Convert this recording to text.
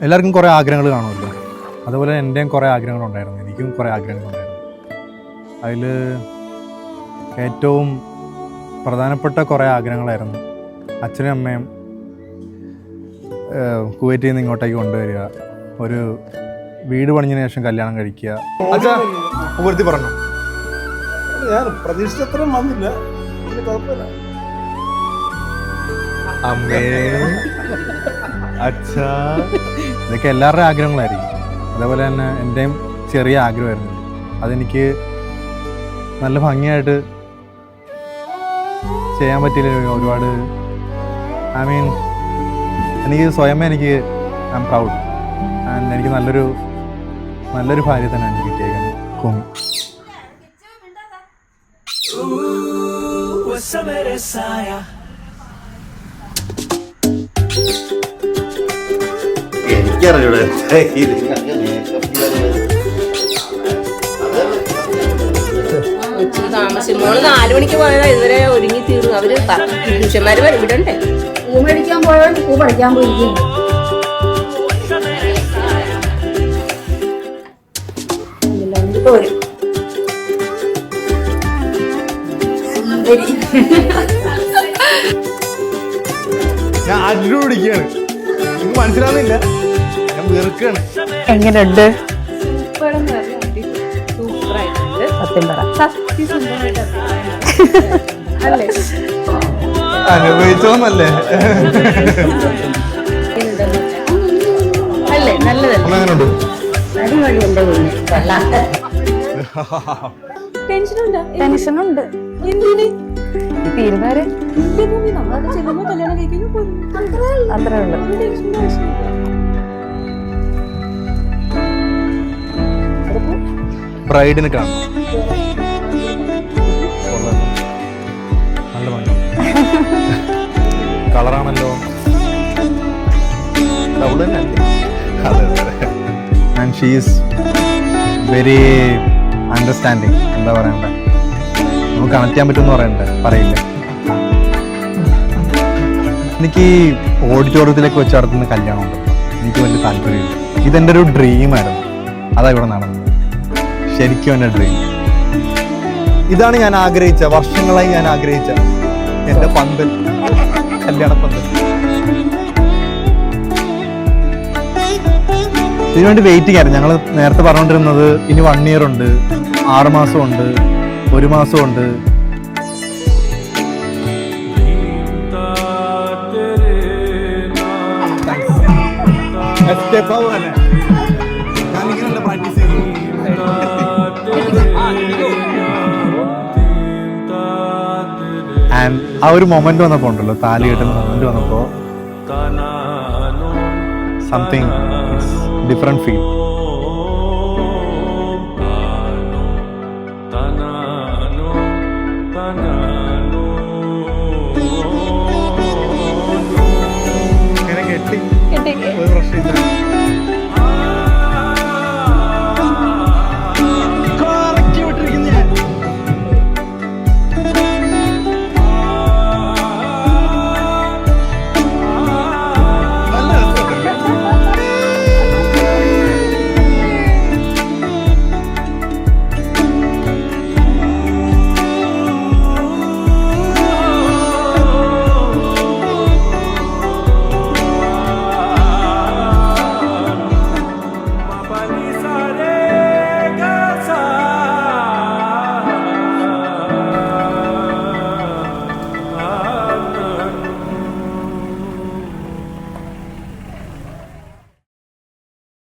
എല്ലാവർക്കും കുറേ ആഗ്രഹങ്ങൾ കാണുമല്ലോ, അതുപോലെ എൻ്റെയും കുറേ ആഗ്രഹങ്ങളുണ്ടായിരുന്നു, എനിക്കും കുറേ ആഗ്രഹങ്ങളുണ്ടായിരുന്നു. അതിൽ ഏറ്റവും പ്രധാനപ്പെട്ട കുറേ ആഗ്രഹങ്ങളായിരുന്നു അച്ഛനും അമ്മയും കുവൈറ്റിൽ നിന്ന് ഇങ്ങോട്ടേക്ക് കൊണ്ടുവരിക, ഒരു വീട് പണിഞ്ഞതിന് ശേഷം കല്യാണം കഴിക്കുക. അച്ഛാ പൂർത്തി പറഞ്ഞു. ഞാൻ പ്രതീക്ഷിച്ചത്രയും വന്നില്ല, കുഴപ്പമില്ല. അമ്മേ അച്ഛാ, ഇതൊക്കെ എല്ലാവരുടെയും ആഗ്രഹങ്ങളായിരിക്കും. അതേപോലെ തന്നെ എൻ്റെയും ചെറിയ ആഗ്രഹമായിരുന്നു. അതെനിക്ക് നല്ല ഭംഗിയായിട്ട് ചെയ്യാൻ പറ്റിയില്ല. ഒരുപാട് എനിക്ക് സ്വയമേ എനിക്ക് ഐ എം പ്രൗഡ്. ആൻഡ് എനിക്ക് നല്ലൊരു ഭാര്യ തന്നെ എനിക്ക് കിട്ടിയേക്കുന്നത് ഭൂമി. എനിക്കറിയൂടെ താമസം. മോള് 4 മണിക്ക് പോയതാ, ഇതുവരെ ഒരുങ്ങി തീർന്നു. അവര് ട്യൂഷന്മാര് വിടണ്ടേ? പൂ മേടിക്കാൻ പോയതുകൊണ്ട് പൂ പഠിക്കാൻ പോയിരിക്കും. ഞാൻ ആറ്റിലൂടെ പിടിക്കുകയാണ്, നിങ്ങൾക്ക് മനസ്സിലാവുന്നില്ല, ഞാൻ വെറുക്കുകയാണ്. എങ്ങനെയുണ്ട്? അനുഭവിച്ചോന്നല്ലേ? അങ്ങനെയുണ്ട്. ടെൻഷനുണ്ട്. എന്തിന്? തീരുമാനം അത്രേ ഉള്ളു. ബ്രൈഡിന് കാണണം, നല്ല ഭംഗി, കളറാണല്ലോ, ഡബിൾ തന്നെ അല്ലേ? അതെ അതെ. And she is very understanding. എന്താ പറയണ്ടേ, നമുക്ക് കണക്ട് ചെയ്യാൻ പറ്റുമെന്ന് പറയില്ല. എനിക്ക് ഈ ഓഡിറ്റോറിയത്തിലേക്ക് വെച്ച് നടത്തുന്ന കല്യാണം ഉണ്ടല്ലോ, എനിക്ക് വലിയ താല്പര്യമില്ല. ഇതെൻ്റെ ഒരു ഡ്രീമായിരുന്നു, അതാ ഇവിടെ നടന്നത്. ശരിക്കും എൻ്റെ ഡ്രീം ഇതാണ്. ഞാൻ ആഗ്രഹിച്ച, വർഷങ്ങളായി ഞാൻ ആഗ്രഹിച്ച എൻ്റെ പന്തൽ, കല്യാണ പന്തൽ. ഇതിനുവേണ്ടി വെയിറ്റിംഗ് ആയിരുന്നു. ഞങ്ങൾ നേരത്തെ പറഞ്ഞുകൊണ്ടിരുന്നത് ഇനി 1 ഇയർ ഉണ്ട്, 6 മാസമുണ്ട്, 1 മാസമുണ്ട്. ആൻഡ് ആ ഒരു മൊമെന്റ് വന്നപ്പോൾ ഉണ്ടല്ലോ, താലി കെട്ടുന്ന മൊമെന്റ് വന്നപ്പോൾ സംതിങ് ഡിഫറെന്റ് ഫീൽ.